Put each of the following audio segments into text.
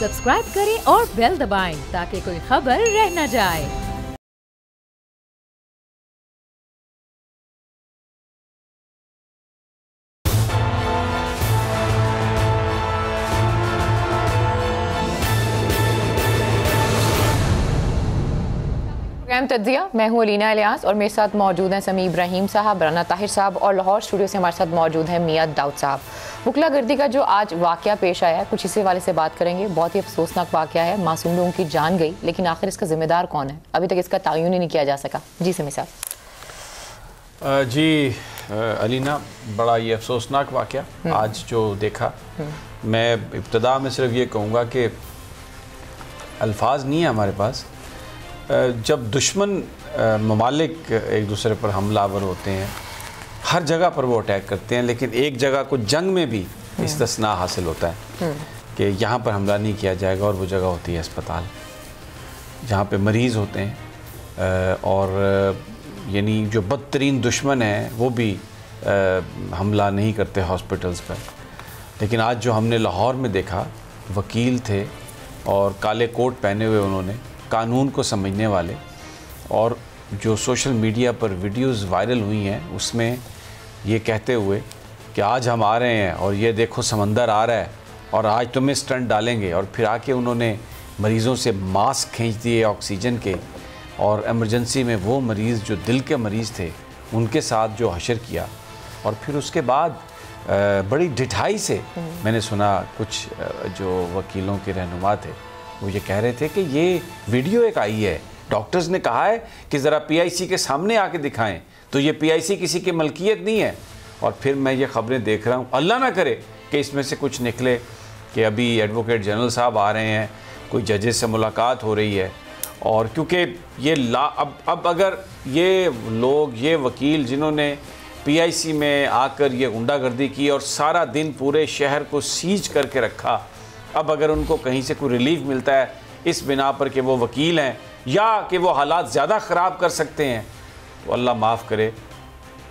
Subscribe करें और bell दबाएं ताकि कोई खबर रह न जाए। तज्जिया, मैं हूँ अलीना इलियास और मेरे साथ मौजूद हैं समी इब्राहिम साहब, राना ताहिर साहब और लाहौर स्टूडियो से हमारे साथ मौजूद हैं मियां दाऊद साहब। बुकला गर्दी का जो आज वाक़या पेश आया है, कुछ इसी वाले से बात करेंगे। बहुत ही अफसोसनाक वाक़या है, मासूम लोगों की जान गई, लेकिन आखिर इसका ज़िम्मेदार कौन है, अभी तक इसका तयन ही नहीं किया जा सका। जी समी साहब। जी अलीना, बड़ा ये अफसोसनाक वाक़या आज जो देखा, मैं इब्तदा में सिर्फ ये कहूँगा कि अल्फाज नहीं है हमारे पास। जब दुश्मन ममालिक एक दूसरे पर हमलावर होते हैं, हर जगह पर वो अटैक करते हैं, लेकिन एक जगह को जंग में भी इस्तिस्ना हासिल होता है कि यहाँ पर हमला नहीं किया जाएगा, और वो जगह होती है अस्पताल, जहाँ पे मरीज़ होते हैं और यानी जो बदतरीन दुश्मन है वो भी हमला नहीं करते हॉस्पिटल्स पर। लेकिन आज जो हमने लाहौर में देखा, वकील थे और काले कोट पहने हुए उन्होंने, कानून को समझने वाले, और जो सोशल मीडिया पर वीडियोस वायरल हुई हैं उसमें ये कहते हुए कि आज हम आ रहे हैं और ये देखो समंदर आ रहा है और आज तुम्हें स्टंट डालेंगे, और फिर आके उन्होंने मरीज़ों से मास्क खींच दिए ऑक्सीजन के, और एमरजेंसी में वो मरीज़ जो दिल के मरीज़ थे उनके साथ जो हशर किया। और फिर उसके बाद बड़ी ढिठाई से मैंने सुना कुछ जो वकीलों के रहनुमा थे वो ये कह रहे थे कि ये वीडियो एक आई है, डॉक्टर्स ने कहा है कि ज़रा पीआईसी के सामने आके दिखाएं, तो ये पीआईसी किसी की मलकियत नहीं है। और फिर मैं ये खबरें देख रहा हूँ, अल्लाह ना करे कि इसमें से कुछ निकले कि अभी एडवोकेट जनरल साहब आ रहे हैं, कोई जजेस से मुलाकात हो रही है, और क्योंकि ये अब अगर ये लोग, ये वकील जिन्होंने पीआईसी में आकर ये गुंडागर्दी की और सारा दिन पूरे शहर को सीज करके रखा, अब अगर उनको कहीं से कोई रिलीफ मिलता है इस बिना पर कि वो वकील हैं या कि वो हालात ज़्यादा ख़राब कर सकते हैं, तो अल्लाह माफ़ करे,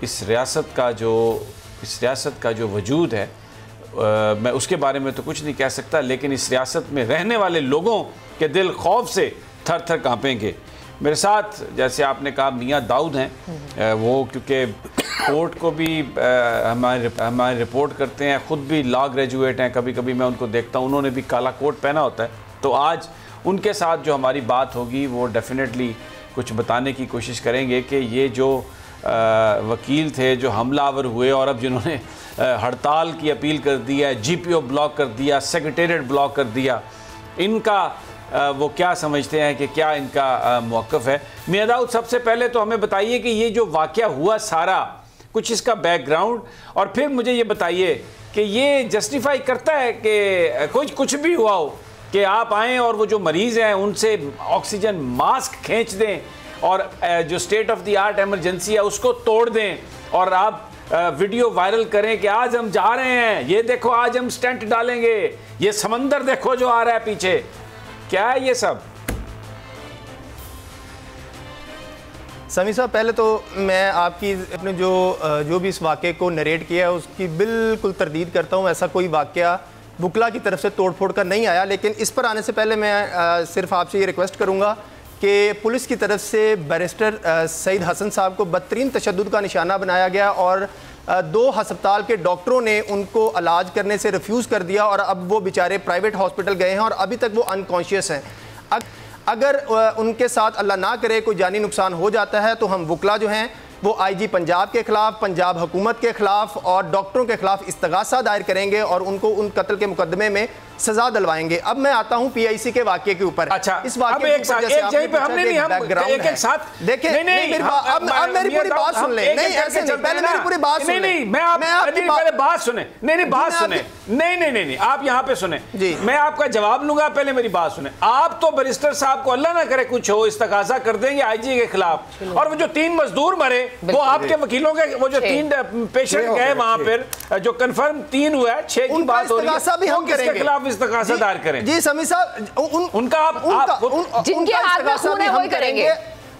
इस रियासत का जो वजूद है, मैं उसके बारे में तो कुछ नहीं कह सकता, लेकिन इस रियासत में रहने वाले लोगों के दिल खौफ से थर थर काँपेंगे। मेरे साथ जैसे आपने कहा मियां दाऊद हैं, वो क्योंकि कोर्ट को भी हमारे रिपोर्ट करते हैं, ख़ुद भी लॉ ग्रेजुएट हैं, कभी कभी मैं उनको देखता हूँ, उन्होंने भी काला कोट पहना होता है, तो आज उनके साथ जो हमारी बात होगी वो डेफिनेटली कुछ बताने की कोशिश करेंगे कि ये जो वकील थे जो हमलावर हुए और अब जिन्होंने हड़ताल की अपील कर दी है, जीपीओ ब्लॉक कर दिया, सेक्रेटेरिएट ब्लॉक कर दिया, इनका वो क्या समझते हैं कि क्या इनका मौक़िफ़ है। मियां दाऊद, सबसे पहले तो हमें बताइए कि ये जो वाक़या हुआ सारा, कुछ इसका बैकग्राउंड, और फिर मुझे ये बताइए कि ये जस्टिफाई करता है कि कुछ भी हुआ हो कि आप आएँ और वो जो मरीज़ हैं उनसे ऑक्सीजन मास्क खींच दें और जो state of the art emergency है उसको तोड़ दें, और आप वीडियो वायरल करें कि आज हम जा रहे हैं, ये देखो आज हम स्टंट डालेंगे, ये समंदर देखो जो आ रहा है पीछे, क्या है ये सब? समी साहब, पहले तो मैं आपकी अपने जो भी इस वाक़े को नरेट किया है उसकी बिल्कुल तरदीद करता हूँ। ऐसा कोई वाक़या बुकला की तरफ से तोड़ फोड़ कर नहीं आया, लेकिन इस पर आने से पहले मैं सिर्फ आपसे ये रिक्वेस्ट करूँगा कि पुलिस की तरफ से बैरिस्टर सईद हसन साहब को बदतरीन तशद्दुद का निशाना बनाया गया, और 2 हस्पताल के डॉक्टरों ने उनको इलाज करने से रिफ्यूज़ कर दिया, और अब वो बेचारे प्राइवेट हॉस्पिटल गए हैं और अभी तक वो अनकॉन्शियस हैं। अगर उनके साथ अल्लाह ना करे कोई जानी नुकसान हो जाता है तो हम वकला जो हैं वो आईजी पंजाब के ख़िलाफ़, पंजाब हुकूमत के ख़िलाफ़ और डॉक्टरों के ख़िलाफ़ इस्तगासा दायर करेंगे और उनको उन कत्ल के मुकदमे में सज़ा दिलवाएंगे। अब मैं आता हूँ पीआईसी के वाक़े के ऊपर। अच्छा, इस वाक़े के ऊपर जैसे आपने पूछा कि बैकग्राउंड है, देखिए अब मेरी पूरी बात सुन लें। नहीं ऐसे नहीं, पहले मेरी पूरी बात सुन लें। मैं आपकी पहले बात सुने, बात सुने, नहीं, आप यहाँ पे सुने, मैं आपका जवाब लूंगा, पहले मेरी बात सुने। आप तो बैरिस्टर साहब को अल्लाह ना करे कुछ हो इस्तगासा कर देंगे आईजी के खिलाफ, और वो जो 3 मजदूर मरे वो आपके वकीलों के, वो जो 3 पेशेंट गए वहां पर जो कंफर्म 3 हुआ है, 6 की बात हो रही है, हम किसके खिलाफ इस्तगासा दायर करें? जी समी साहब, उनका जिनके हाथ में खून है वही करेंगे,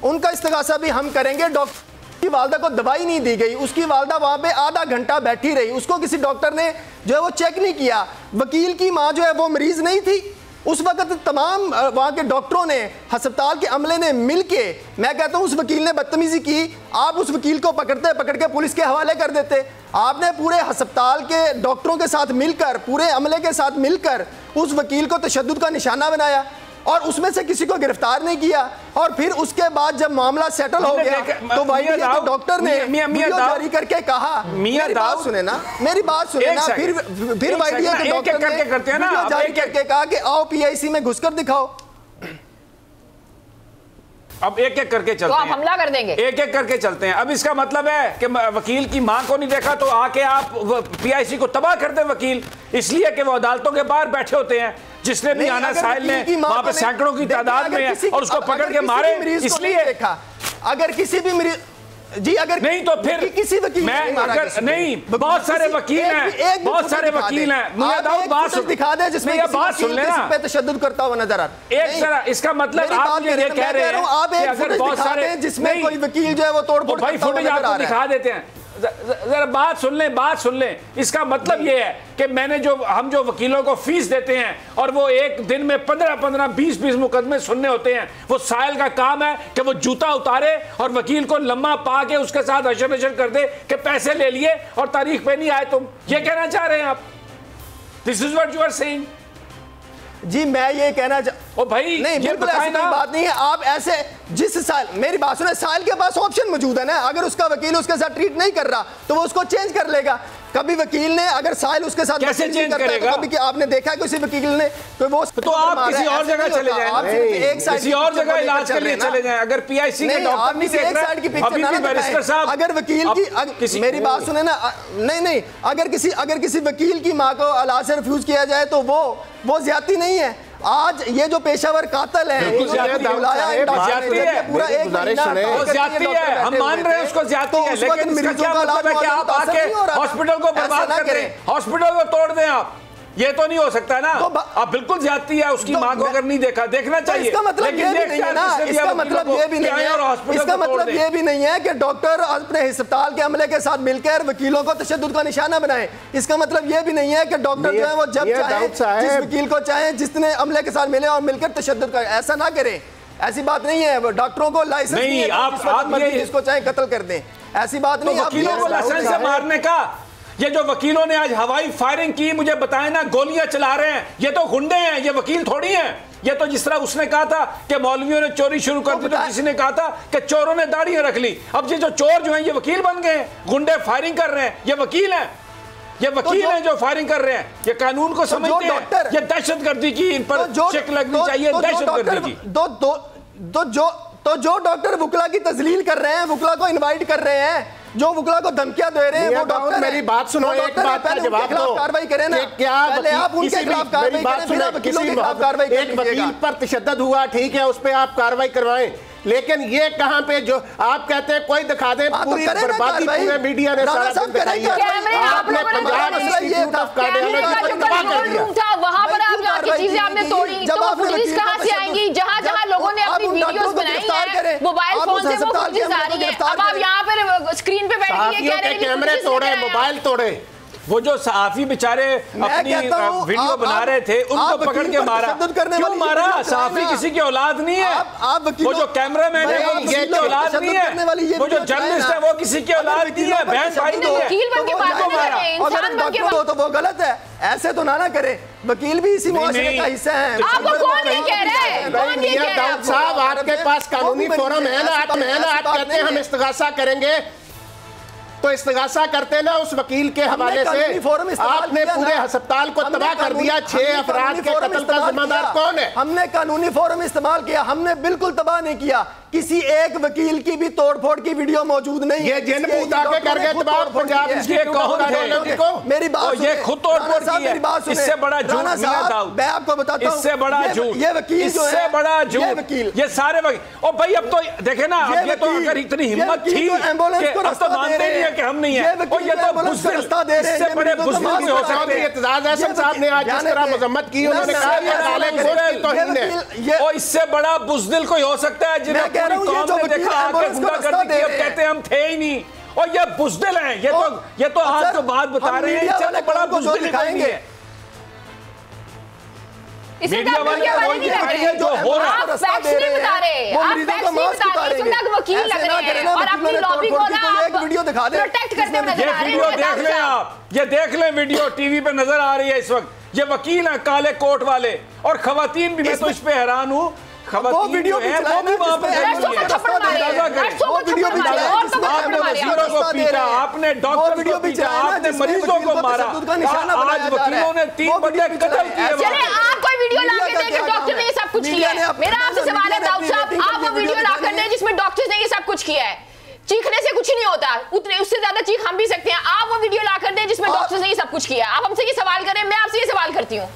उनका इस्तगासा भी हम करेंगे। डॉक्टर की वालदा को दवाई नहीं दी गई, उसकी वालदा वहां पे आधा घंटा बैठी रही, उसको किसी डॉक्टर ने जो है वो चेक नहीं किया। वकील की मां जो है वो मरीज नहीं थी, اس وقت تمام وہاں کے ڈاکٹروں نے، ہسپتال کے عملے نے مل کے، میں کہتا ہوں اس وکیل نے بدتمیزی کی، آپ اس وکیل کو پکڑ کے پولیس کے حوالے کر دیتے. آپ نے پورے ہسپتال کے ڈاکٹروں کے ساتھ مل کر، پورے عملے کے ساتھ مل کر اس وکیل کو تشدد کا نشانہ بنایا اور اس میں سے کسی کو گرفتار نہیں کیا. اور پھر اس کے بعد جب معاملہ سیٹل ہو گیا تو ڈاکٹر نے ویڈیو جاری کر کے کہا، میری بات سنیں نا، پھر وائیڈیا کے ڈاکٹر نے ویڈیو جاری کر کے کہا کہ آؤ PIC میں گھس کر دکھاؤ. اب ایک ایک کر کے چلتے ہیں، حملہ کر دیں گے، ایک ایک کر کے چلتے ہیں. اب اس کا مطلب ہے کہ وکیل کی ماں کو نہیں دیکھا تو آ کے آپ PIC کو تباہ کر دیں وکیل، اس لیے کہ وہ عدالتوں کے باہر بیٹھے ہوتے ہیں. جس نے بھی آنا ساحل نے وہاں پہ سینکڑوں کی تعداد میں ہے اور اس کو پکڑ کے مارے. اس لیے اگر کسی بھی مریض نہیں تو پھر کسی وکیل نہیں، بہت سارے وکیل ہیں، بہت سارے وکیل ہیں. میاں داؤد بات دکھا دے جس میں بات سن لینا پہ تشدد کرتا ہوا نظر آتا. ایک طرح اس کا مطلب آپ یہ کہہ رہے ہیں آپ ایک اگر بہت سارے جس میں کوئی وکیل جو ہے وہ توڑ پھوڑ بھائی فوٹیج آپ کو دکھا دیتے ہیں. ذرا بات سن لیں. اس کا مطلب یہ ہے کہ ہم جو وکیلوں کو فیس دیتے ہیں اور وہ ایک دن میں 15 20 مقدمے سننے ہوتے ہیں، وہ سائل کا کام ہے کہ وہ جوتا اتارے اور وکیل کو لمحہ پا کے اس کے ساتھ اشر کر دے کہ پیسے لے لیے اور تاریخ پہ نہیں آئے. تم یہ کہنا چاہ رہے ہیں آپ؟ This is what you are saying. جی میں یہ کہنا بھائی نہیں، بالکل ایسی کوئی بات نہیں ہے. آپ ایسے جس سائل، میری بات سنیں، سائل کے پاس آپشن موجود ہے نا. اگر اس کا وکیل اس کے ساتھ ٹریٹ نہیں کر رہا تو وہ اس کو چینج کر لے گا. کبھی وکیل نے اگر سائل اس کے ساتھ کیسے چینج کرے گا؟ کبھی آپ نے دیکھا کسی وکیل نے تو آپ کسی اور جگہ چلے جائیں، کسی اور جگہ علاج کے لیے چلے جائیں. اگر PIC کے ڈاکٹر نہیں دیکھ رہے ابھی بھی بیرسٹر صاحب، اگر وکیل کی میری بات سنیں نا، نہیں اگر کسی وکیل کی ماں کو علاج سے ریفیوز کیا جائے تو وہ زیادتی نہیں ہے. آج یہ جو پیشہ ور قاتل ہے، ہم مان رہے ہیں اس کو زیادتی ہے، لیکن اس کا کیا مطلب ہے کہ آپ آ کے ہاسپٹل کو برباد کر دیں، ہاسپٹل کو توڑ دیں آپ؟ یہ تو نہیں ہو سکتا نا. اب بالکل زیادتی ہے اس کی ماں کو اگر نہیں دیکھا، دیکھنا چاہیے. اس کا مطلب یہ بھی نہیں ہے نا، اس کا مطلب یہ بھی نہیں ہے کہ ڈاکٹر اپنے ہسپتال کے عملے کے ساتھ مل کر وکیلوں کو تشدد کا نشانہ بنائیں. اس کا مطلب یہ بھی نہیں ہے کہ ڈاکٹر جو ہے وہ جب چاہیں جس وکیل کو چاہیں جس نے عملے کے ساتھ ملے اور مل کر تشدد کا، ایسا نہ کریں. ایسی بات نہیں ہے. ڈاکٹروں کو لائسنس نہیں ہے آپ جس کو چاہیں قتل کر دیں، ایسی بات نہیں ہے. وکیلوں کو لائسنس سے مارنے کا، یہ جو وکیلوں نے آج ہوائی فائرنگ کی، مجھے بتائیں نا، گولیاں چلا رہے ہیں، یہ تو گنڈے ہیں، یہ وکیل تھوڑی ہیں. یہ تو جس طرح اس نے کہا تھا کہ مولویوں نے چوری شروع کر دی تو کسی نے کہا تھا کہ چوروں نے داڑیاں رکھ لی. اب یہ جو چور جو ہیں یہ وکیل بن گئے ہیں، گنڈے فائرنگ کر رہے ہیں، یہ وکیل ہیں. یہ وکیل ہیں جو فائرنگ کر رہے ہیں. یہ قانون کو سمجھتے ہیں. یہ دہشت گردی کی ان پر چیک لگنی چاہیے، دہشت گردی کی. تو جو ڈاکٹر وکلا کی تذلیل کر رہے ہیں، وکلا کو انوائٹ کر رہے ہیں، جو وکلا کو دھمکیاں دے رہے ہیں، وہ ڈاکٹر میری بات سنو، ایک بات کا جواب دو. کاروائی کریں نا، پہلے آپ ان کے خلاف کاروائی کریں، پھر آپ وکیلوں کے خلاف کاروائی کریں. ایک وکیل پر تشدد ہوا، ٹھیک ہے، اس پہ آپ کاروائی کروائیں، لیکن یہ کہاں پہ جو آپ کہتے ہیں کوئی دکھا دیں، پوری بربادی پورے میڈیا نے سارا دن دکھائی ہے. آپ نے پنجاب انسٹیٹیوٹ آف کارڈیالوجی کو تباہ کر دیا. وہاں پر آپ جا کے چیزیں آپ نے توڑی، تو وہ فوٹیج کہاں سے آئیں گی؟ جہاں لوگوں نے اپنی ویڈیوز بنائی ہیں، موبائل فون سے وہ فوٹیج آ رہی ہیں. اب آپ یہاں پر اسکرین پہ بیٹھ کے کہہ رہے ہیں کیمرے توڑے، موبائل توڑے. وہ جو صحافی بیچارے اپنی ویڈیو بنا رہے تھے ان کو پکڑ کے مارا. کیوں مارا؟ صحافی کسی کی اولاد نہیں ہے. وہ جو کیمرہ مین ہے وہ کسی کی اولاد نہیں ہے. وہ جو جرنلسٹ ہے وہ کسی کی اولاد نہیں ہے. بہن بھائی نہیں ہے. وکیل بن کے بات کر رہے ہیں، انسان بن کے تو وہ غلط ہے. ایسے تو نہ کرے. وکیل بھی اسی معاشرے کا حصہ ہیں. آپ کو کون یہ کہہ رہا ہے؟ کون یہ کہہ رہا ہے؟ داؤد صاحب آپ کے پاس قانونی فورم ہے نا، آپ کہتے ہیں ہم استغاثہ کریں گے تو استغاثہ کرتے نا اس وکیل کے حوالے سے. آپ نے پورے ہسپتال کو تباہ کر دیا. 6 افراد کے قتل کا ذمہ دار کون ہے؟ ہم نے قانونی فورم استعمال کیا. ہم نے بالکل تباہ نہیں کیا. کسی ایک وکیل کی بھی توڑ پھوڑ کی ویڈیو موجود نہیں. یہ جن پوتا کے کر گئے تباہ پنجاب انسٹیٹیوٹ کو. میری بات یہ خود توڑ پھوڑ کی ہے. اس سے بڑا جھوٹ میاں داؤد، میں آپ کو بتاتا ہوں، اس سے بڑا جھوٹ، یہ وکیل اس سے بڑا جھوٹ، یہ سارے وکیل. اور بھائی اب تو دیکھیں نا، اب یہ تو اگر اتنی ہمت تھی کہ اب تو مانتے نہیں ہے کہ ہم نہیں ہیں. اور یہ تو بزدل، اس سے بڑے بزدل سے ہو سکتے ہیں. اعتزاز احسن صاحب نے آج جس طرح مذمت کی، انہوں نے کہا یہ غالب کی توہین ہے. اور اس سے بڑا بزدل کوئی ہو سکتا ہے جنہیں پوری قوم نے دیکھا آ کے گنڈا گردی کی. اب کہتے ہیں ہم تھے ہی نہیں. اور یہ بزدل ہیں. یہ تو آج جو بات بتا رہے ہیں اس سے تو بڑا بزدل کوئی نہیں ہے. मीडिया वाले जो हो रहा है, फैक्ट्स नहीं बता रहे, आप फैक्ट्स नहीं बता रहे, सुनना वकील लग रहे हैं और अपनी लॉबी को ना आप प्रोटेक्ट करते हुए नजर आ रहे हैं। ये वीडियो देख लें आप, ये देख लें वीडियो टीवी पे नजर आ रही है इस वक्त। ये वकील हैं काले कोट वाले और खवातीन भी, मैं तो इस पे हैरान हूँ, वो वीडियो भी आपने वकीलों को पीटा, आपने डॉक्टर को पीटा, आपने मरीजों को मारा, आज वकीलों ने 3 बंदे कत्ल किए। आप कोई वीडियो ला के दें कि डॉक्टर ने ये सब कुछ किया है। मेरा आपसे सवाल है दाऊद साहब, आप वो वीडियो ला कर दें जिसमें डॉक्टर्स ने ये सब कुछ किया है। चीखने से कुछ नहीं होता, उतने उससे ज्यादा चीख हम भी सकते हैं। आप वो वीडियो ला कर दें जिसमें डॉक्टर्स ने ये सब कुछ किया। आप हमसे ये सवाल करें, मैं आपसे ये सवाल करती हूँ।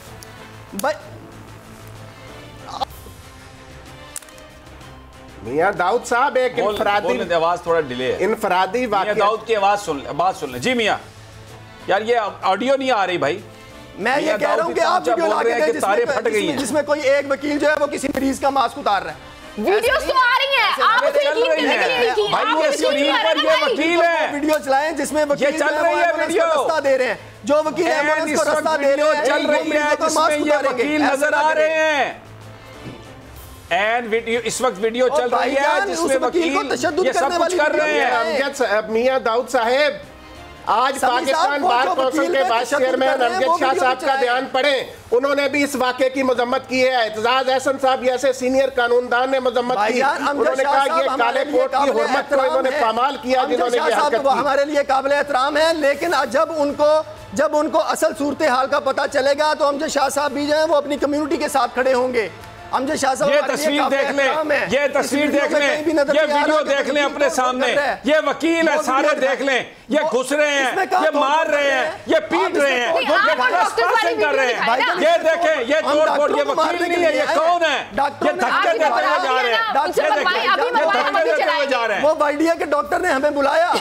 मियां दाऊद साहब एक इनफरादी आवाज थोड़ा डिले है, इनफरादी वाकया। दाऊद की आवाज सुन ले जी मियां। यार ये ऑडियो नहीं आ रही भाई। मैं ये कह रहा हूं कि आप वीडियो ला के दें जिसमें कोई एक वकील जो है वो किसी मरीज का मास्क उतार रहा है। वीडियोस तो आ रही हैं, आप उसे यकीन करने के लिए यकीन, भाई ये स्क्रीन पर ये वकील है, वीडियो चलाएं जिसमें वकील चल रही है, वीडियो रास्ता दे रहे हैं, जो वकील एम्बुलेंस को रास्ता दे रहे हैं, चल रही है जिसमें ये वकील नजर आ रहे हैं। एंड वीडियो इस वक्त वीडियो चल रही है जिसमें वकील ये सब कुछ कर रहे हैं। मियां दाऊद साहेब, आज पाकिस्तान बार कौंसिल के वाइस चेयरमैन अमजद शाह साहब का बयान पढ़ें, उन्होंने भी इस वाक़े की मजम्मत की है। एतजाज अहसन साहब जैसे सीनियर कानूनदान ने मजम्मत की, उन्होंने कहा ये काले कोट की हुर्मत को इन्होंने पामाल किया जिन्होंने ये हरकत की। हमारे लिए काबिल एहतराम है, लेकिन जब उनको असल सूरत हाल का पता चलेगा तो अमजद शाह साहब भी जो है वो अपनी कम्युनिटी के साथ खड़े होंगे। अमजद शाह साहब ये तस्वीर देख लें, ये तस्वीर देख लें, ये वीडियो देख लें अपने सामने। ये वकील है, सारे देख लें, ये घुस रहे हैं, ये मार रहे हैं, ये पीट रहे हैं, ये ट्रेसपासिंग कर रहे हैं। ये देखें, ये तोड़-फोड़, ये वकील नहीं है, ये कौन है? ये धक्के देते हुए जा रहे हैं, ये धक्के देते हुए जा रहे हैं। वो वाइडिया के डॉक्टर ने हमें बुलाया,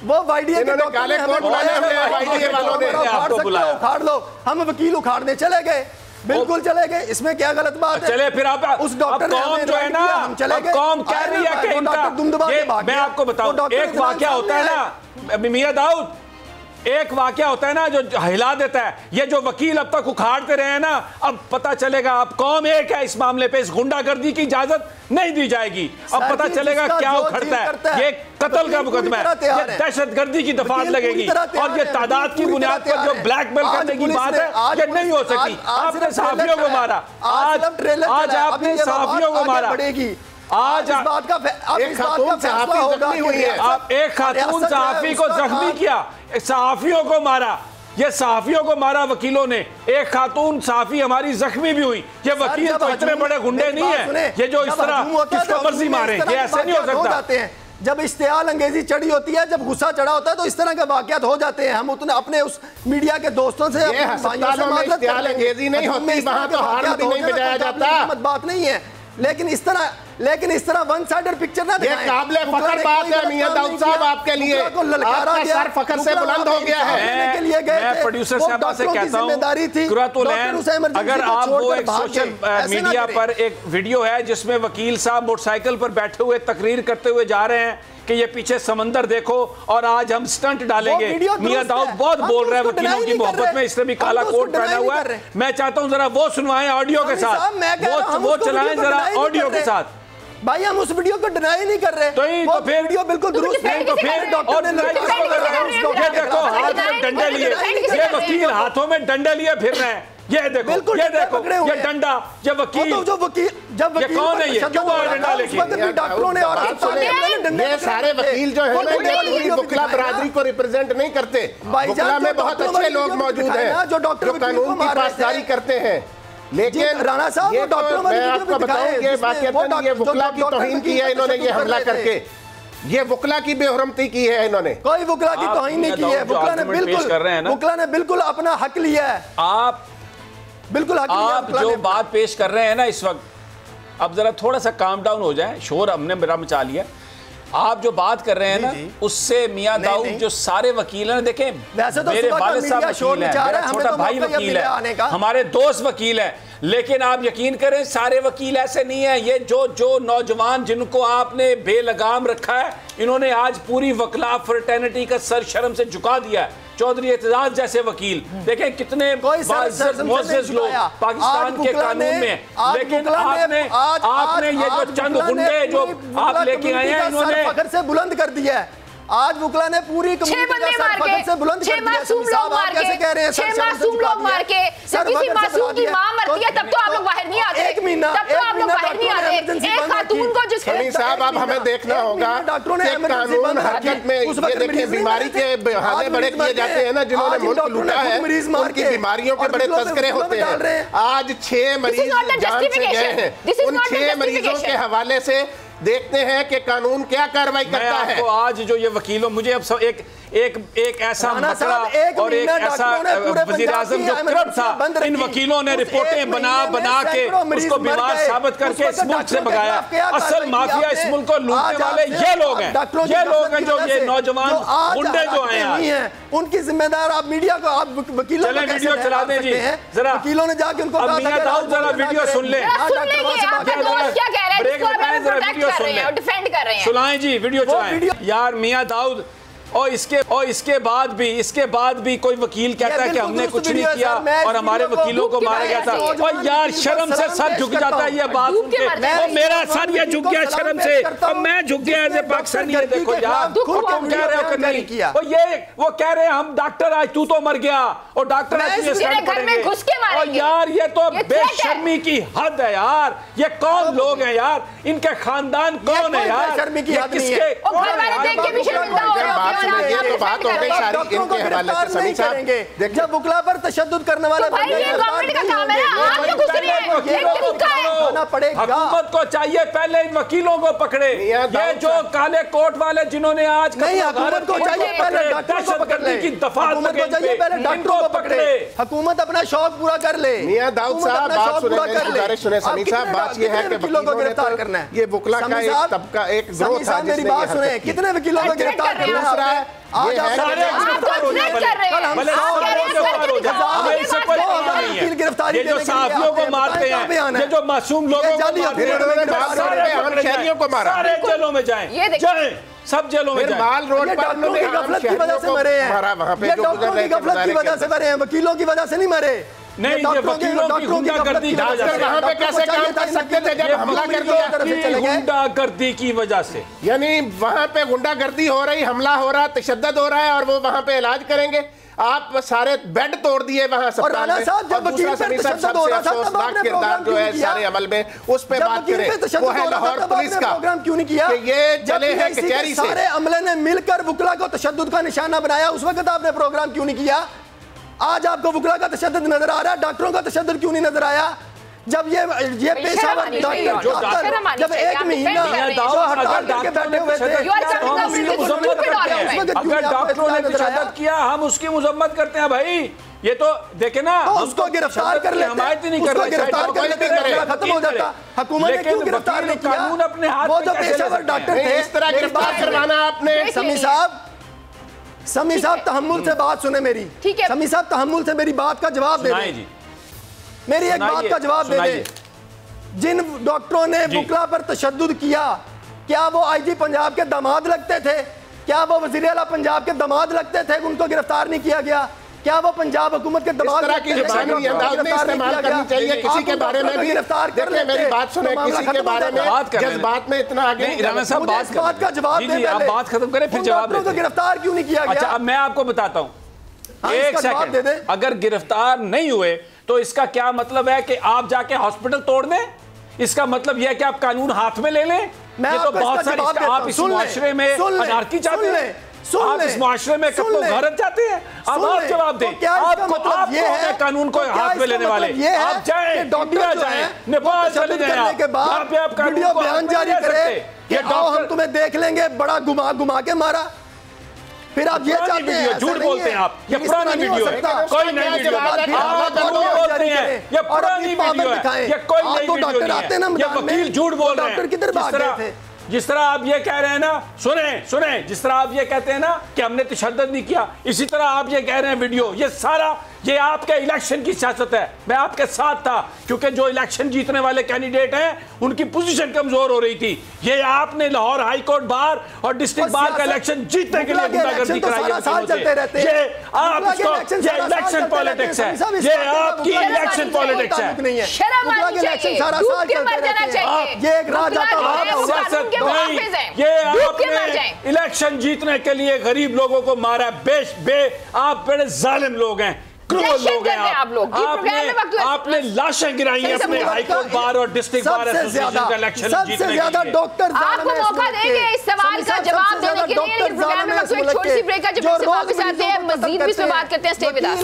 वो वाइडिया के डॉक्टर ने हमें बुलाया, वाइडिया वालों ने आपको बुलाया, उखाड़ लो, हम वकील उखाड़ने चले गए। बिल्कुल चले गए, इसमें क्या गलत बात है? चले फिर आप उस डॉक्टर कौम जो है ना, हम चले गए, कौम कह रही है कि इनका, मैं आपको बताऊं, एक वाकया होता है ना मियां दाऊद, एक वाकया होता है ना जो हिला देता है। ये जो वकील अब तक उखाड़ते रहे हैं ना, अब पता चलेगा अब कौम एक है इस मामले पे, इस गुंडागर्दी की इजाजत नहीं दी जाएगी। अब पता चलेगा क्या उखड़ता है। ये कत्ल का मुकदमा है, ये दहशतगर्दी की दफात लगेगी और ये तादाद की बुनियाद पर जो ब्लैकमेल करने की बात है ये नहीं हो सकती। आपने सहाफियों को मारा, आज आपने सहाफियों को मारा, आज एक खातून सहाफी जख्मी हुई है, आप एक खातून सहाफी को जख्मी किया, सहाफियों को मारा, ये सहाफियों को मारा वकीलों ने, एक खातून सहाफी हमारी जख्मी भी हुई। ये वकील तो इतने बड़े गुंडे नहीं है ये जो इस तरह किसको मर्जी मारे, ये ऐसे नहीं हो सकता। जब इश्तियाल अंगेजी चढ़ी होती है, जब गुस्सा चढ़ा होता है तो इस तरह के वाकयात हो जाते हैं। हम उतने अपने उस मीडिया के दोस्तों से इश्तियाल अंगेजी नहीं होती, वहां तो हार्न भी नहीं बजाया जाता, बात नहीं है। लेकिन इस तरह वन साइडेड पिक्चर ना दिखाएं। ये काबिल फख्र बात है मियां दाऊद साहब, आपके लिए आपका सर फख्र से बुलंद हो गया है। मैं प्रोड्यूसर साहब से कहता हूं, अगर आप वो एक सोशल मीडिया पर एक वीडियो है जिसमें वकील साहब मोटरसाइकिल पर बैठे हुए तकरीर करते हुए जा रहे हैं कि ये पीछे समंदर देखो और आज हम स्टंट डालेंगे। मियां दाऊद बहुत बोल रहे हैं वकीलों की मोहब्बत में, इसने भी काला कोट पहना हुआ है। मैं चाहता हूं जरा वो सुनवाएं ऑडियो के साथ, वो चलाएं जरा ऑडियो के साथ। भाई हम उस वीडियो को डिनाई नहीं कर रहे, तो फिर वीडियो बिल्कुल दुरुस्त नहीं, तो फिर डॉक्टर ने ये देखो हाथ में डंडे लिए, ये वकील हाथों में डंडे लिए फिर रहे हैं। ये देखो, ये देखो, ये डंडा, ये वकील, जो वकील जब ये कौन है, ये क्यों डंडा लेके? डॉक्टरों ने और ये सारे वकील जो है पूरी बुकला बरादरी को रिप्रेजेंट नहीं करते। बुकला में बहुत अच्छे लोग मौजूद हैं जो कानून की पासदारी करते हैं, लेकिन राणा साहब ये तो मैं आपको बताऊं ये वाकई ये वकला की तौहीन की है इन्होंने, ये हमला करके ये वकला की बेहरमती की है इन्होंने। कोई वकला की तौहीन नहीं की है, वकला ने बिल्कुल अपना हक लिया है। आप बिल्कुल आप जो बात पेश कर रहे हैं ना इस वक्त, अब जरा थोड़ा सा काम डाउन हो जाए, शोर हमने मेरा मचा लिया। आप जो बात कर रहे हैं ना उससे मियां दाऊद जो सारे वकील हैं, देखें मेरे वालिद साहब वकील हैं, मेरा छोटा भाई वकील है, हमारे दोस्त वकील हैं, लेकिन आप यकीन करें सारे वकील ऐसे नहीं है। ये जो नौजवान जिनको आपने बेलगाम रखा है, इन्होंने आज पूरी वकला फ्रेटर्निटी का सर शर्म से झुका दिया है। चौधरी एतजाज जैसे वकील, देखें कितने मुअज़्ज़ज़ लोग पाकिस्तान के कानून में, लेकिन आपने ये जो चंद गुंडे जो आप लेके आए हैं, इन्होंने फखर से बुलंद कर दिया है। आज वुकला ने पूरी कम्युनिटी का सर फखर से बुलंद कर दिया। मासूम लोग मार के, 6 मासूम लोग मार के, जब किसी मासूम की मां मरती है तब तो आप लोग बाहर नहीं आते, एक महीना तब तो आप लोग बाहर नहीं आते। एक खातून को जिसके समीर साहब, अब हमें देखना होगा कि कानून हकीकत में ये देखिए बीमारी के बहाने बड़े किए जाते हैं ना, जिन्होंने मुल्क लूटा है उनकी बीमारियों के बड़े तस्करे होते हैं। आज 6 मरीज जान से गए हैं, उन 6 मरीजों के हवाले से देखते हैं कि कानून क्या कार्रवाई करता है। तो आज जो ये वकीलों, मुझे अब एक ऐसा मसला और एक ऐसा वज़ीर आज़म जो करप्ट था, इन वकीलों ने रिपोर्टें बना के उसको बीमार साबित करके इस मुल्क से भगाया। असल माफिया इस मुल्क को लूटने वाले ये लोग हैं जो ये नौजवान गुंडे जो आए हैं, उनकी जिम्मेदार आप मीडिया को, आप वकीलों को वीडियो चला दें जी जरा, वकीलों ने जाके उनको कहा मियां दाऊद जरा वीडियो सुन ले, डिफेंड कर रहे हैं, सुनाएं जी, वीडियो चलाएं यार मियां दाऊद। और इसके बाद भी कोई वकील कहता है कि हमने कुछ नहीं किया और हमारे वकीलों को मारा गया था। और यार शर्म से सर झुक जाता है ये बात सुन के, और मेरा सर ये झुक गया शर्म से, और मैं झुक गया एज ए पाकिस्तानी। देखो यार तुम कह रहे हो कि नहीं किया, वो कह रहे हैं हम डॉक्टर आज तू तो मर गया और डॉक्टर आज और यार ये तो बेशर्मी की हद है यार। ये कौन लोग हैं यार, इनके खानदान कौन है यार, किसके ये तो बात हो गई सारी इनके हवाले से। समीर साहब, जब वुकला पर तशद्दुद करने वाले हुकूमत को चाहिए पहले इन वकीलों को पकड़े, ये जो काले कोट वाले जिन्होंने आज हुकूमत को चाहिए पहले दहशतगर्दी की दफात डॉक्टरों को पकड़े, हुकूमत अपना शौक पूरा कर ले। मियां दाऊद साहब बात सुने, समीर साहब बात ये है कि वकीलों को गिरफ्तार करना है, ये वुकला का एक तबका एक ग्रोथ है। मेरी बात सुने, कितने वकीलों को गिरफ्तार करना है? आज आप सारे गिरफ्तार हो जाए, ये जो साथियों को मारते हैं, ये जो मासूम लोगों को मारते हैं, शहरियों को मारा, सारे जेलों में जाएं, सब जेलों में जाएं। माल रोड पर डॉक्टरों की गफलत की वजह से मरे हैं, डॉक्टरों की गफलत की वजह से मरे हैं, वकीलों की वजह से नहीं मरे। नहीं, ये वकीलों की गुंडागर्दी की वजह से, वहां पे कैसे काम कर सकते थे जब हमला कर दिया? गुंडागर्दी की वजह से, यानी वहां पे गुंडागर्दी हो रही, हमला हो रहा, तशद्दुद हो रहा है, और वो वहां पे इलाज करेंगे। आप सारे बेड तोड़ दिए वहां अस्पताल में। और दूसरा समीर साहब सबसे अफसोसनाक किरदार जो है सारे अमल में, उस पे बात करें, वो है लाहौर पुलिस का। प्रोग्राम क्यों नहीं किया? ये चले हैं कचहरी से, सारे अमले ने मिलकर वुकला को तशद्दुद का निशाना बनाया, उस वक्त आपने प्रोग्राम क्यों नहीं किया? आज आपको वुकला का तशद्दुद नजर आ रहा है, डॉक्टरों का तशद्दुद क्यों नहीं नजर आया? जब ये पेशावर डॉक्टर जब एक महीना हड़ताल करके बैठे हुए थे, अगर डॉक्टरों ने तशद्दुद किया हम उसकी मजम्मत करते हैं भाई। ये तो देखे ना, उसको गिरफ्तार कर लेते, हिमायत नहीं कर रहे, खत्म हो जाता। हुकूमत ने क्यों गिरफ्तार नहीं किया? कानून अपने हाथ वो जो पेशावर डॉक्टर थे, इस तरह गिरफ्तार करवाना आपने। समीर साहब तहम्मुल से बात सुने मेरी, समीर साहब तहम्मुल से मेरी बात का जवाब दे दें, मेरी एक बात का जवाब दे दें। जिन डॉक्टरों ने वुकला पर तशद्दुद किया, क्या वो आईजी पंजाब के दामाद लगते थे? क्या वो वज़ीर आला पंजाब के दामाद लगते थे? उनको गिरफ्तार नहीं किया गया? क्या वो पंजाब हुकूमत के दबाव की इस्तेमाल करनी चाहिए? किसी के बारे में भी गिरफ्तार कर ले। मेरी बात सुने, किसी के बारे में जज्बात में इतना आगे राना साहब बात का जवाब दे, आप बात खत्म करें फिर जवाब दें। गिरफ्तार क्यों नहीं किया गया? अच्छा, अब मैं आपको बताता हूँ, एक सेकंड, अगर गिरफ्तार नहीं हुए तो इसका क्या मतलब है कि आप जाके हॉस्पिटल तोड़ दें? इसका मतलब यह है कि आप कानून हाथ में ले लें? ये तो बहुत सारी, आप इस मुआशरे में अनारकी चाहते हैं, आप इस मुआशरे में कब भारत चाहते हैं? अब आप जवाब दें, आपको कानून को हाथ में लेने वाले, आप जाएं इंडिया जाएं, नेपाल चले जाएं, वहां पे आप कानून को बयान जारी करें कि हम तुम्हें देख लेंगे, बड़ा घुमा के मारा। फिर आप ये चाहते हैं, झूठ बोलते हैं आप, ये पुरानी वीडियो है, कोई नई वीडियो है, आप झूठ बोलते हैं, ये पुरानी वीडियो है, ये कोई नई वीडियो नहीं है, ये वकील झूठ बोल रहे हैं। जिस तरह आप ये कह रहे हैं ना, सुने, जिस तरह आप ये कहते हैं ना कि हमने तशद्दुद नहीं किया, इसी तरह आप ये कह रहे हैं वीडियो, ये सारा ये आपके इलेक्शन की सियासत है। मैं आपके साथ था क्योंकि जो इलेक्शन जीतने वाले कैंडिडेट हैं उनकी पोजीशन कमजोर हो रही थी। ये आपने लाहौर हाई कोर्ट बार और डिस्ट्रिक्ट बार का इलेक्शन जीतने के लिए गुंडागर्दी कराई है। ये आप इसको, ये इलेक्शन पॉलिटिक्स है, ये आपकी इलेक्शन पॉलिटिक्स है। शर्म आनी चाहिए, डूब के मर जाना चाहिए। ये एक ये आपने इलेक्शन जीतने के लिए गरीब लोगों को मारा। आप बड़े जालिम लोग हैं, क्रूर लोग हैं आप लोग। आपने लाशें गिराई हैं अपने हाई कोर्ट बार और डिस्ट्रिक्ट बार एसोसिएशन का इलेक्शन जीतने के लिए। डॉक्टर आपको मौका देंगे इस सवाल का जवाब देने के लिए। प्रोग्राम में एक छोटी सी ब्रेक है, जब से वापस आते हैं मजीद भी इस पे बात करते हैं। Stay with us.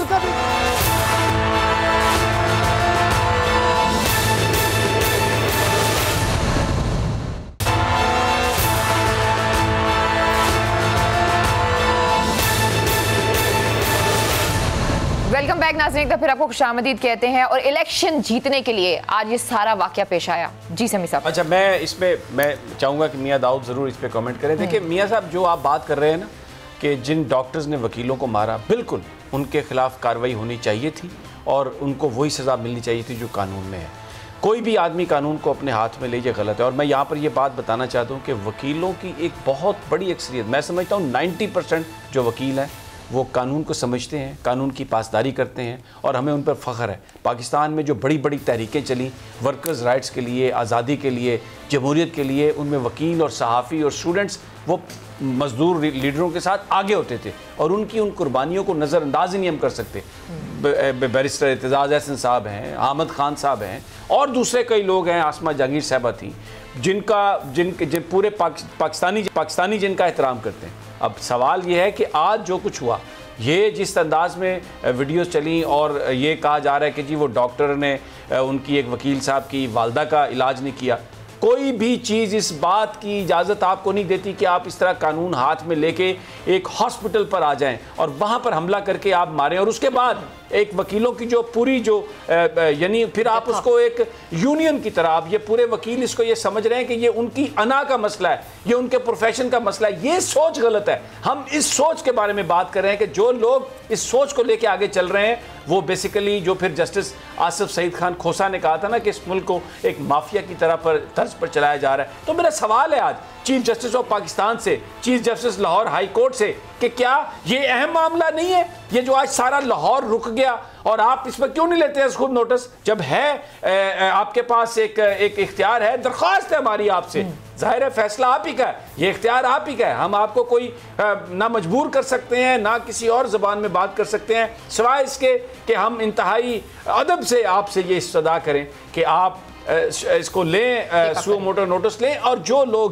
Welcome back नाज़रीन, एक फिर आपको खुशामदीद कहते हैं। और इलेक्शन जीतने के लिए आज ये सारा वाकया पेश आया। जी समी साहब। अच्छा, मैं चाहूँगा कि मियाँ दाऊद ज़रूर इस पे कमेंट करें। देखिए मियाँ साहब, जो आप बात कर रहे हैं ना कि जिन डॉक्टर्स ने वकीलों को मारा, बिल्कुल उनके खिलाफ कार्रवाई होनी चाहिए थी और उनको वही सज़ा मिलनी चाहिए थी जो कानून में है। कोई भी आदमी कानून को अपने हाथ में ले जाए गलत है। और मैं यहाँ पर ये बात बताना चाहता हूँ कि वकीलों की एक बहुत बड़ी अक्सरियत, मैं समझता हूँ 90% जो वकील हैं वो कानून को समझते हैं, कानून की पासदारी करते हैं और हमें उन पर फ़ख्र है। पाकिस्तान में जो बड़ी बड़ी तहरीकें चली वर्कर्स राइट्स के लिए, आज़ादी के लिए, जमहूरियत के लिए, उनमें वकील और सहाफ़ी और स्टूडेंट्स वो मज़दूर लीडरों के साथ आगे होते थे और उनकी उन कुर्बानियों को नज़रअंदाज ही नहीं हम कर सकते। बैरिस्टर एतजाज़ अहसन साहब हैं, अहमद ख़ान साहब हैं और दूसरे कई लोग हैं, आसमा जहांगीर साहबा थी, जिन पूरे पाकिस्तानी जिनका एहतराम करते हैं। अब सवाल ये है कि आज जो कुछ हुआ, ये जिस अंदाज में वीडियोस चली और ये कहा जा रहा है कि जी वो डॉक्टर ने उनकी एक वकील साहब की वालदा का इलाज नहीं किया, कोई भी चीज़ इस बात की इजाज़त आपको नहीं देती कि आप इस तरह कानून हाथ में लेके एक हॉस्पिटल पर आ जाएं और वहाँ पर हमला करके आप मारें और उसके बाद एक वकीलों की जो पूरी जो यानी फिर आप उसको एक यूनियन की तरह, आप ये पूरे वकील इसको ये समझ रहे हैं कि ये उनकी अना का मसला है, ये उनके प्रोफेशन का मसला है। ये सोच गलत है। हम इस सोच के बारे में बात कर रहे हैं कि जो लोग इस सोच को लेके आगे चल रहे हैं वो बेसिकली जो फिर जस्टिस आसिफ सईद खान खोसा ने कहा था ना कि इस मुल्क को एक माफिया की तरह पर तर्ज पर चलाया जा रहा है। तो मेरा सवाल है आज चीफ जस्टिस ऑफ पाकिस्तान से, chief justice Lahore high court से कि क्या ये अहम मामला नहीं है, ये जो आज सारा लाहौर रुक गया और आप इस पर क्यों नहीं लेते हैं खुद नोटिस? जब है आपके पास एक इख्तियार है, दरख्वास्त है हमारी आपसे, जाहिर है फैसला आप ही का है, ये इख्तियार आप ही का है। हम आपको कोई ना मजबूर कर सकते हैं ना किसी और ज़बान में बात कर सकते हैं सिवाय इसके कि हम इंतहाई अदब से आपसे ये इस्तदा करें कि आप इसको लें, सुओ मोटो नोटिस लें। और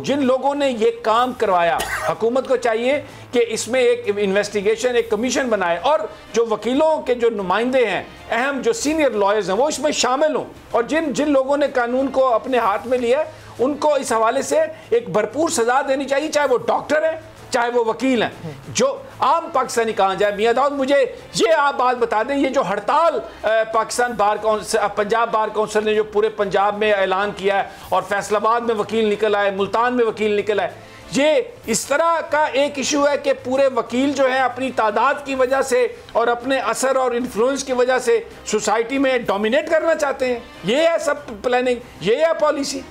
जिन लोगों ने ये काम करवाया, हुकूमत को चाहिए कि इसमें एक इन्वेस्टिगेशन, एक कमीशन बनाए और जो वकीलों के जो नुमाइंदे हैं, अहम जो सीनियर लॉयर्स हैं, वो इसमें शामिल हों और जिन लोगों ने कानून को अपने हाथ में लिया उनको इस हवाले से एक भरपूर सजा देनी चाहिए, चाहे वो डॉक्टर है चाहे वो वकील हैं। जो आम पाकिस्तानी कहाँ जाए? मियां दाऊद, मुझे ये आप बात बता दें, ये जो हड़ताल Pakistan bar council, Punjab bar council ने जो पूरे पंजाब में ऐलान किया है और फैसलाबाद में वकील निकल आए, मुल्तान में वकील निकल आए, ये इस तरह का एक इशू है कि पूरे वकील जो है अपनी तादाद की वजह से और अपने असर और इन्फ्लुएंस की वजह से सोसाइटी में डोमिनेट करना चाहते हैं। ये है सब प्लानिंग, ये है पॉलिसी।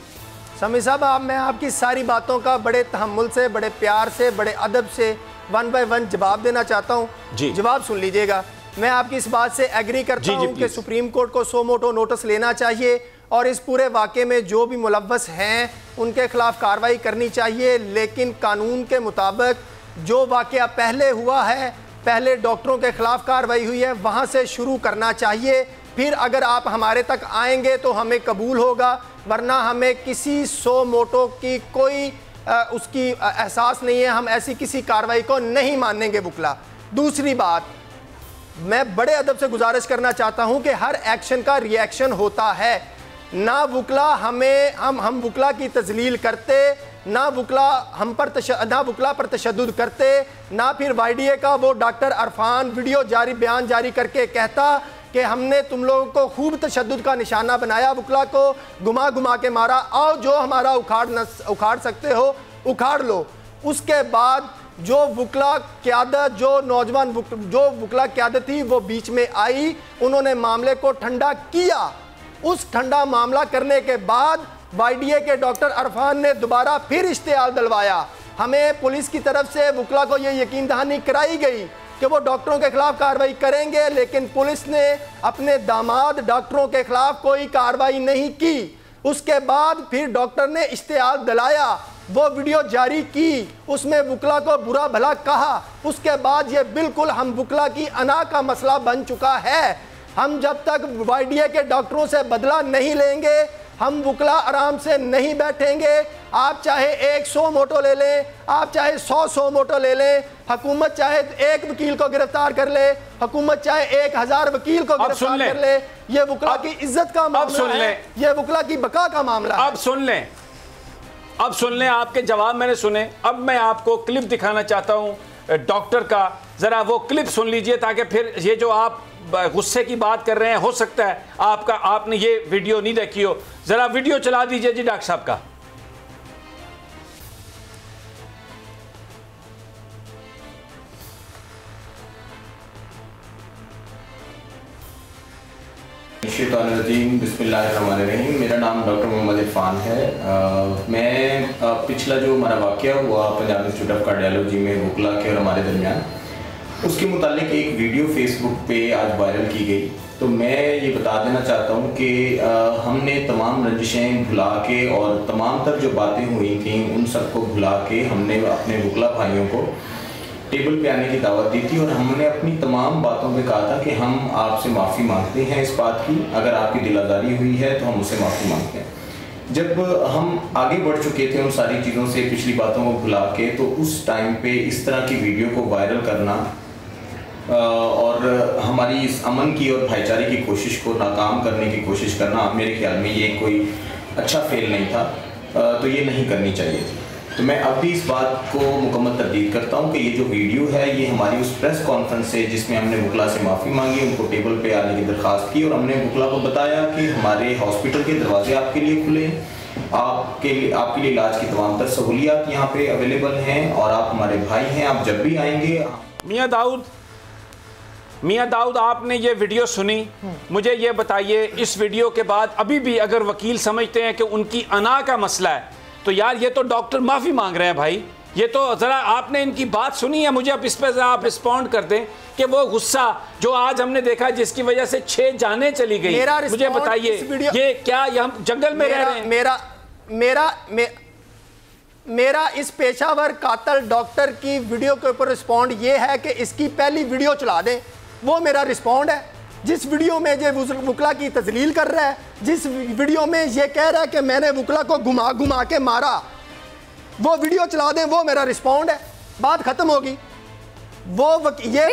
समी साहब, मैं आपकी सारी बातों का बड़े तहम्मुल से, बड़े प्यार से, बड़े अदब से वन बाय वन जवाब देना चाहता हूँ। जवाब सुन लीजिएगा। मैं आपकी इस बात से एग्री करता हूँ कि सुप्रीम कोर्ट को सो मोटो नोटिस लेना चाहिए और इस पूरे वाक़े में जो भी मुलव्वस हैं उनके खिलाफ कार्रवाई करनी चाहिए। लेकिन कानून के मुताबिक जो वाक़या पहले हुआ है, पहले डॉक्टरों के खिलाफ कार्रवाई हुई है, वहाँ से शुरू करना चाहिए। फिर अगर आप हमारे तक आएंगे तो हमें कबूल होगा, वरना हमें किसी सो मोटो की कोई उसकी एहसास नहीं है। हम ऐसी किसी कार्रवाई को नहीं मानेंगे वकला। दूसरी बात, मैं बड़े अदब से गुजारिश करना चाहता हूं कि हर एक्शन का रिएक्शन होता है। ना वकला हम वकला की तजलील करते, ना वकला वकला पर तशद्दुद करते, ना फिर YDA का वो डॉक्टर अरफान वीडियो बयान जारी करके कहता कि हमने तुम लोगों को खूब तशद्दुद का निशाना बनाया, वकला को घुमा के मारा, आओ जो हमारा उखाड़ सकते हो उखाड़ लो। उसके बाद جو وکلا قیادت جو نوجوان جو وکلا قیادت تھی وہ بیچ میں آئی، انہوں نے معاملے کو ٹھنڈا کیا۔ اس ٹھنڈا معاملہ کرنے کے بعد وائی ڈی اے کے ڈاکٹر عرفان نے دوبارہ پھر اشتعال دلوایا۔ ہمیں پولیس کی طرف سے وکلا کو یہ یقین دہانی کرائی گئی کہ وہ ڈاکٹروں کے خلاف کارروائی کریں گے، لیکن پولیس نے اپنے داماد ڈاکٹروں کے خلاف کوئی کارروائی نہیں کی۔ اس کے بعد پھر ڈاکٹر نے اشتعال دلایا، وہ ویڈیو جاری کی، اس میں وکلا کو برا بھلا کہا۔ اس کے بعد یہ بالکل ہم وکلا کی انا کا مسئلہ بن چکا ہے۔ ہم جب تک وائی ڈی اے کے ڈاکٹروں سے بدلہ نہیں لیں گے، ہم وکلا آرام سے نہیں بیٹھیں گے۔ آپ چاہے 100 موٹو لے لیں، آپ چاہے 100 موٹو لے لیں، حکومت چاہے ایک وکیل کو گرفتار کر لے، حکومت چاہے 1000 وکیل کو گرفتار کر لے، یہ وکلا کی عزت کا معاملہ ہے، یہ وکلا کی بقا کا معاملہ ہے۔ اب سن لیں آپ کے جواب میں نے سنے۔ اب میں آپ کو کلپ دکھانا چاہتا ہوں ڈاکٹر کا، ذرا وہ کلپ سن لیجئے تاکہ پھر یہ جو آپ غصے کی بات کر رہے ہیں ہو سکتا ہے آپ نے یہ ویڈیو نہیں دیکھی ہو۔ ذرا ویڈیو چلا دیجئے جی ڈاکٹر صاحب کا۔ شیطان الرجیم، بسم اللہ الرحمن الرحیم۔ میرا نام ڈاکٹر محمد عرفان ہے۔ میں پچھلا جو ہمارا واقعہ ہوا پنجاب انسٹیٹیوٹ آف کارڈیالوجی میں وکلا کے اور ہمارے درمیان، اس کے متعلق ایک ویڈیو فیس بک پہ آج وائرل کی گئی۔ تو میں یہ بتا دینا چاہتا ہوں کہ ہم نے تمام رنجشیں بھلا کے اور تمام تر جو باتیں ہوئی تھیں ان سب کو بھلا کے ہم نے اپنے وکلا بھائیوں کو ٹیبل پہ آنے کی دعوت دی تھی، اور ہم نے اپنی تمام باتوں پہ کہا تھا کہ ہم آپ سے معافی مانگتے ہیں اس بات کی، اگر آپ کی دل آزاری ہوئی ہے تو ہم اسے معافی مانگتے ہیں۔ جب ہم آگے بڑھ چکے تھے ان ساری چیزوں سے، پچھلی باتوں کو بھلا کے، تو اس ٹائم پہ اس طرح کی ویڈیو کو وائرل کرنا اور ہماری اس امن کی اور بھائی چارے کی کوشش کو ناکام کرنے کی کوشش کرنا، میرے خیال میں یہ کوئی اچھا فعل نہیں تھا، تو یہ نہیں کرنی چاہیے تھی۔ تو میں اب بھی اس بات کو مکمل تردید کرتا ہوں کہ یہ جو ویڈیو ہے یہ ہماری اس پریس کانفرنس سے جس میں ہم نے وکلا سے معافی مانگی، ان کو ٹیبل پہ آنے کی درخواست کی، اور ہم نے وکلا کو بتایا کہ ہمارے ہاسپٹل کے دروازے آپ کے لیے کھلے ہیں، آپ کے لیے علاج کی تمام تر سہولیات یہاں پہ اویلیبل ہیں، اور آپ ہمارے بھائی ہیں، آپ جب بھی آئیں گے۔ میاں داؤد آپ نے یہ ویڈیو سنی، مجھے یہ بتائیے اس ویڈیو کے بعد ابھی بھی اگر وکیل سمجھتے ہیں کہ ان کی انا کا مسئلہ ہے تو یار یہ تو ڈاکٹر معافی مانگ رہے ہیں بھائی، یہ تو ذرا آپ نے ان کی بات سنی ہے، مجھے اب اس پہ ذرا آپ رسپونڈ کر دیں کہ وہ غصہ جو آج ہم نے دیکھا جس کی وجہ سے 6 جانیں چلی گئی، مجھے بتائیے یہ کیا ہم جنگل میں رہ رہے ہیں؟ میرا اس پیشہ ور قاتل ڈاکٹر کی ویڈیو کے اوپر رسپونڈ یہ ہے کہ اس کی پہلی ویڈیو چلا دیں، وہ میرا رسپونڈ ہے۔ جس ویڈیو میں یہ وکلا کی تذلیل کر رہا ہے، جس ویڈیو میں یہ کہہ رہا ہے کہ میں نے وکلا کو گھما کے مارا، وہ ویڈیو چلا دیں، وہ میرا رسپونڈ ہے، بات ختم ہوگی۔ یہ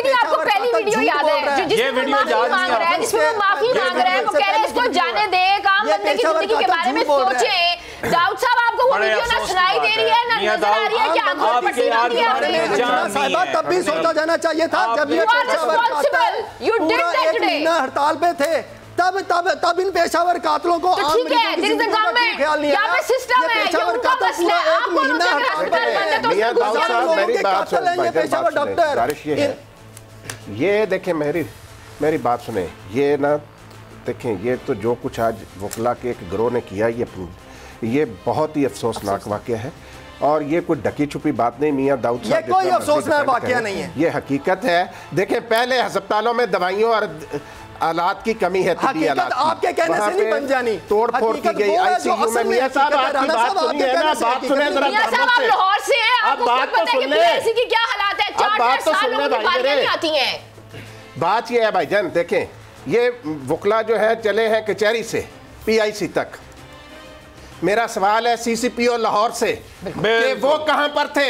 پہلی ویڈیو یاد ہے جس میں معافی مانگ رہا ہے، جس میں وہ معافی مانگ رہا ہے، وہ کہہ رہے ہیں اس کو جانے دے، ایک عام بندے کی زندگی کے بارے میں سوچیں۔ داؤد صاحب آپ کو وہ ویڈیو نہ سنائی دے رہی ہے، نہ نظر آ رہی ہے کہ آنکھوں پر پٹی باندھی ہے آپ نے؟ صاحبہ تب بھی سوچا جانا چاہیے تھا جب یہ پیشہ ور قاتل پورا ایک مہینہ ہڑتال پہ تھے، تب ان پیشہ ور قاتلوں کو عام مریضوں کی زندگی کا کوئی خیال نہیں آیا۔ یہ پیشہ ور قاتل پورا ایک مہینہ ہڑتال پہ تھے۔ میاں داؤد صاحب میری بات سنیں، یہ دیکھیں میری بات سنیں، یہ نا دیکھیں یہ تو جو کچھ آج وکلا کے ایک گروہ نے کیا یہ بہت ہی افسوسناک واقعہ ہے، اور یہ کوئی ڈکی چھپی بات نہیں میاں داؤد صاحب، یہ کوئی افسوسناک واقعہ نہیں ہے، یہ حقیقت ہے۔ دیکھیں پہلے ہسپتالوں میں دوائیوں اور آلات کی کمی ہے، طبی آلات کی، آپ کے کہنے سے نہیں بن جانی، توڑ پھوڑ کی گئی آئی سی یو میں۔ میاں صاحب آپ کی بات سنیے نا، بات سنیں ذرا، میاں صاحب آپ لاہور سے ہیں، آپ کو خود پتہ ہے کہ پی آئی سی کی کیا حالات ہے، 4 سال لوگوں کی باریاں نہیں آتی ہیں۔ بات یہ ہے بھائی جان، دیکھیں یہ وکلا جو ہے چلے ہیں کچہری سے پی آئی سی تک، میرا سوال ہے سی سی پی او لاہور سے کہ وہ کہاں پر تھے؟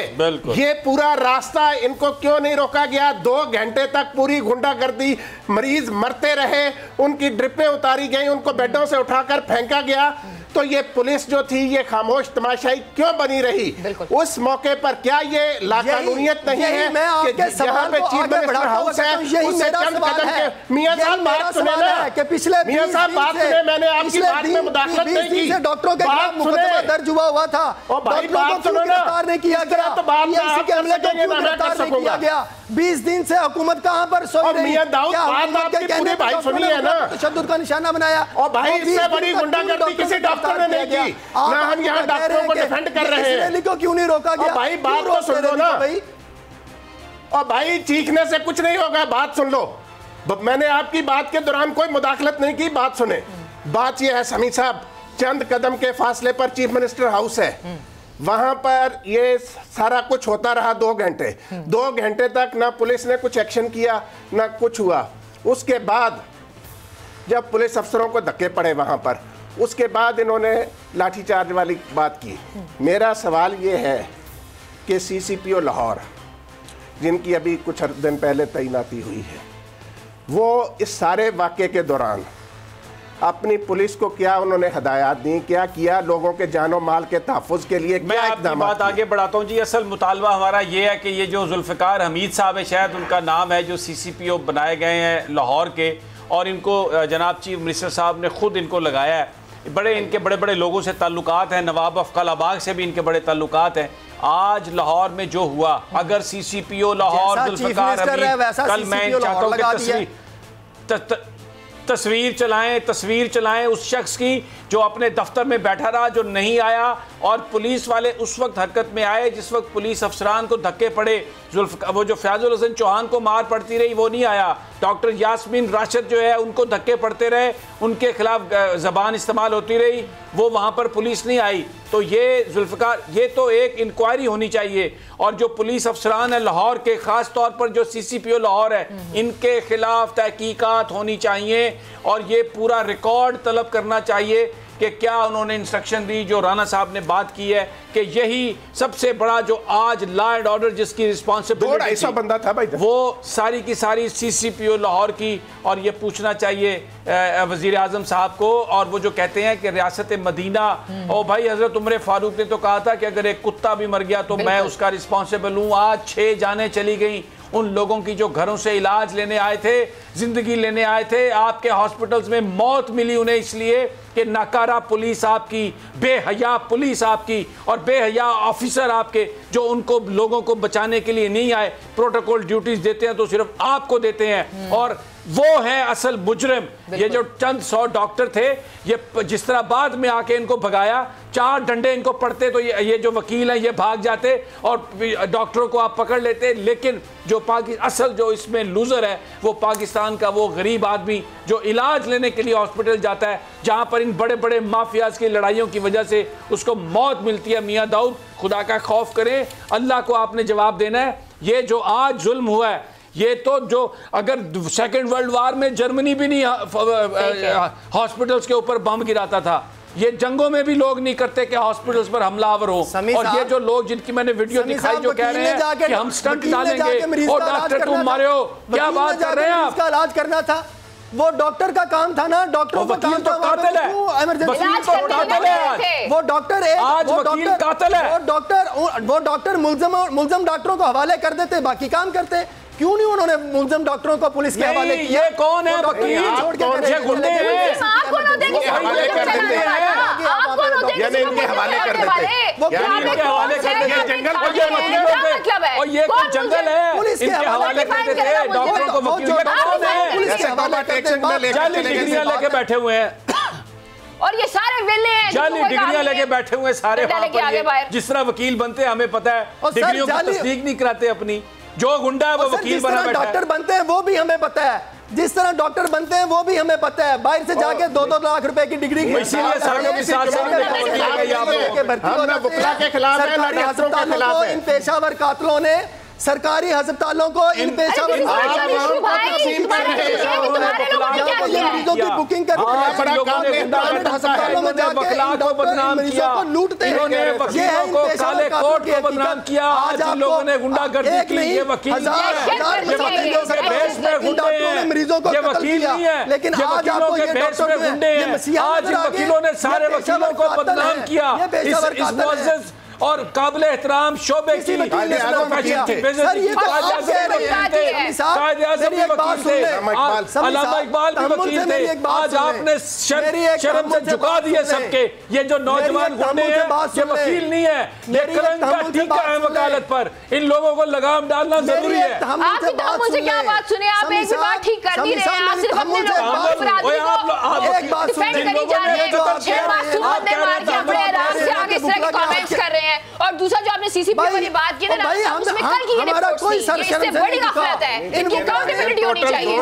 یہ پورا راستہ ان کو کیوں نہیں روکا گیا؟ 2 گھنٹے تک پوری گنڈا گردی، مریض مرتے رہے، ان کی ڈرپیں اتاری گئیں، ان کو بیڈوں سے اٹھا کر پھینکا گیا، तो ये पुलिस जो थी ये खामोश तमाशाई क्यों बनी रही? उस मौके पर क्या ये लाकानूनियत नहीं है कि जहां पे चीफ मिनिस्टर हाउस है उससे चंद कदम के मियां साहब बात सुने ना, कि पिछले मियां साहब बात सुने, मैंने आपकी बात में मुदाखलत नहीं की, डॉक्टरों के खिलाफ मुकदमा दर्ज हुआ हुआ था, भाई बात सुनो ना, नहीं किया गया तो बात में आप कर सकेंगे ना, मैं कर सकूंगा। 20 दिन से हुकूमत कहां पर सोई रही? मियां दाऊद बात आपकी पूरी भाई सुनिए है ना, तशद्दुद का निशाना बनाया, और भाई इससे बड़ी गुंडागर्दी किसी डॉक्टर ने नहीं की ना, हम यहाँ डॉक्टरों को डिफेंड कर रहे हैं। रैली को क्यों नहीं रोका गया? भाई बात तो सुन लो ना भाई, और भाई चीखने से कुछ नहीं होगा, बात सुन लो। मैंने आपकी बात के दौरान कोई मुदाखलत नहीं की, बात सुने। बात यह है समी साहब, चंद कदम के फासले पर चीफ मिनिस्टर हाउस है, वहां पर ये सारा कुछ होता रहा 2 घंटे। 2 घंटे तक ना पुलिस ने कुछ एक्शन किया ना कुछ हुआ। उसके बाद जब पुलिस अफसरों को धक्के पड़े वहां पर, उसके बाद इन्होंने लाठीचार्ज वाली बात की। मेरा सवाल ये है कि CCPO लाहौर, जिनकी अभी कुछ दिन पहले तैनाती हुई है, वो इस सारे वाक़े के दौरान अपनी पुलिस को क्या उन्होंने हदायत दी, क्या किया लोगों के जानो माल के तहफ़्फ़ुज़ के लिए? मैं आपकी बात आगे बढ़ाता हूँ जी। असल मुतालबा हमारा ये है कि ये जो जुल्फ़िकार हमीद साहब है, शायद उनका नाम है, जो CCPO बनाए गए हैं लाहौर के, और इनको जनाब चीफ मिनिस्टर साहब ने ख़ुद इनको लगाया है। इनके बड़े बड़े लोगों से ताल्लुकात हैं, नवाब अफ़क़लाबाग से भी इनके बड़े ताल्लुकात हैं। आज लाहौर में जो हुआ, अगर CCPO लाहौर जुल्फ़िकार हमीद, कल मैं चाहता हूँ कि तस्वीर चलाएं उस शख्स की जो अपने दफ्तर में बैठा रहा, जो नहीं आया, और पुलिस वाले उस वक्त हरकत में आए जिस वक्त पुलिस अफसरान को धक्के पड़े। वो जो फयाजुल हसन चौहान को मार पड़ती रही वो नहीं आया, डॉक्टर यास्मीन राशिद जो है उनको धक्के पड़ते रहे, उनके खिलाफ ज़बान इस्तेमाल होती रही, वो वहाँ पर पुलिस नहीं आई। तो ये जुल्फ़िकार, ये तो एक इंक्वायरी होनी चाहिए, और जो पुलिस अफसरान है लाहौर के, ख़ास तौर पर जो CCPO लाहौर है, इनके खिलाफ तहकीकात होनी चाहिए, और ये पूरा रिकॉर्ड तलब करना चाहिए कि क्या उन्होंने इंस्ट्रक्शन दी। जो राना साहब ने बात की है कि यही सबसे बड़ा जो आज लॉ एंड ऑर्डर जिसकी रिस्पॉन्सिबिलिटी बंदा था भाई, वो सारी की सारी CCPO लाहौर की, और ये पूछना चाहिए वज़ीर आज़म साहब को। और वो जो कहते हैं कि रियासत मदीना, ओ भाई हज़रत उमर फारूक ने तो कहा था कि अगर एक कुत्ता भी मर गया तो मैं उसका रिस्पॉन्सिबल हूँ। आज 6 जानें चली गई उन लोगों की जो घरों से इलाज लेने आए थे, जिंदगी लेने आए थे। आपके हॉस्पिटल्स में मौत मिली उन्हें इसलिए कि नाकारा पुलिस आपकी, बेहया पुलिस आपकी, और बेहया ऑफिसर आपके, जो उनको लोगों को बचाने के लिए नहीं आए। प्रोटोकॉल ड्यूटीज देते हैं तो सिर्फ आपको देते हैं, और वो है असल मुजरिम। ये जो चंद 100 डॉक्टर थे, ये जिस तरह बाद में आके इनको भगाया, 4 डंडे इनको पड़ते तो ये जो वकील हैं ये भाग जाते और डॉक्टरों को आप पकड़ लेते। लेकिन जो असल जो इसमें लूजर है वो पाकिस्तान का वो गरीब आदमी जो इलाज लेने के लिए हॉस्पिटल जाता है, जहां पर इन बड़े बड़े माफियाज की लड़ाइयों की वजह से उसको मौत मिलती है। मियां दाऊद, खुदा का खौफ करें, अल्लाह को आपने जवाब देना है। ये जो आज जुल्म हुआ है, ये तो जो अगर 2nd वर्ल्ड वार में जर्मनी भी नहीं हॉस्पिटल्स के ऊपर बम गिराता था, ये जंगों में भी लोग नहीं करते कि हॉस्पिटल्स पर हमलावर हो। और ये जो लोग जिनकी मैंने वीडियो दिखाई जो कह रहे हैं कि हम स्टंट डालेंगे और डॉक्टर तुम मारे हो, क्या बात कर रहे हैं आप? इसका इलाज करना था, वो डॉक्टर का काम था ना, डॉक्टरों का काम था। कातिल है, वो डॉक्टर आज वकील कातिल है। वो डॉक्टर मुल्ज़म डॉक्टरों को हवाले कर देते, बाकी काम करते। क्यों नहीं उन्होंने मुल्ज़म डॉक्टरों को पुलिस के हवाले किया? ये कौन है? छोड़ के गुंडे हैं, आपको न देंगे, हवाले कर देते हैं, आपको न देंगे, यानी इनके हवाले कर देते हैं, वो इनके हवाले कर देते हैं। जंगल को ये वकीलों पे, और ये कोई जंगल है, पुलिस के इनके हवाले कर देते हैं डॉक्टरों को, वकीलों को। जाली डिग्रियां लेके बैठे हुए हैं, और ये सारे वेले हैं, जाली डिग्रियां लेके बैठे हुए सारे वहां पर। जिस तरह वकील बनते हैं हमें पता है, डिग्रियों की तस्दीक नहीं कराते अपनी। जो गुंडा है वो वकील बना बैठा है। डॉक्टर बनते हैं वो भी हमें पता है, जिस तरह डॉक्टर बनते हैं वो भी हमें पता है। बाहर से जाके 2-2 लाख रुपए की डिग्री इसीलिए सालों के साथ इन पेशावर कातिलों ने सरकारी अस्पतालों को इन पेशेवर मरीजों की बुकिंग कर लूटते हैं। ये है काले कोट को बदनाम किया। आज आप लोगों ने गुंडागर्दी की। ये वकील मरीजों को वकील नहीं है, लेकिन आज आपको ये डॉक्टर आज वकीलों ने सारे वकीलों को बदनाम किया। इस और काबिल एहतराम शोबे की आज आपने शर्म से झुका दिए सबके। ये जो नौजवान गुंडे हैं ये वकील नहीं है, ये करंट का टीका है वकालत पर। इन लोगों को लगाम डालना जरूरी है। आप मुझे क्या बात सुने, आप एक भी बात ठीक कर नहीं रहे हैं। आप सिर्फ अपने लोगों को डिफेंड करी जा रहे हैं। इस तरह के कमेंट्स कर रहे हैं। और दूसरा जो आपने सीसीपी वाली बात की ना, उसमें कल की ये रिपोर्ट थी, इससे बड़ी गफलत है। इनकी अकाउंटेबिलिटी होनी चाहिए।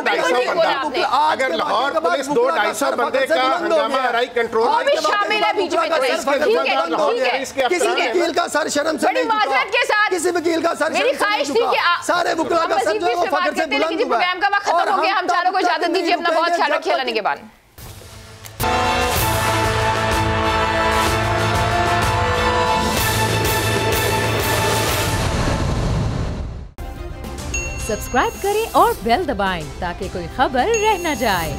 अगर लाहौर पुलिस 200-250 बंदे का हंगामा आरआई कंट्रोल वो भी शामिल है बीच में। ठीक है, किसी वकील का सर शर्म से बड़ी माजरत के साथ किसी वकील का सर मेरी ख्वाहिश थी कि सारे वकीलों का सर जो है वो फख्र से बुलंद हुआ। प्रोग्राम का वक्त खत्म हो गया। हम चारों को इजाजत दीजिए। अपना बहुत ख्याल रखिए। अल्लाह के बाद सब्सक्राइब करें और बेल दबाएं ताकि कोई खबर रह न जाए।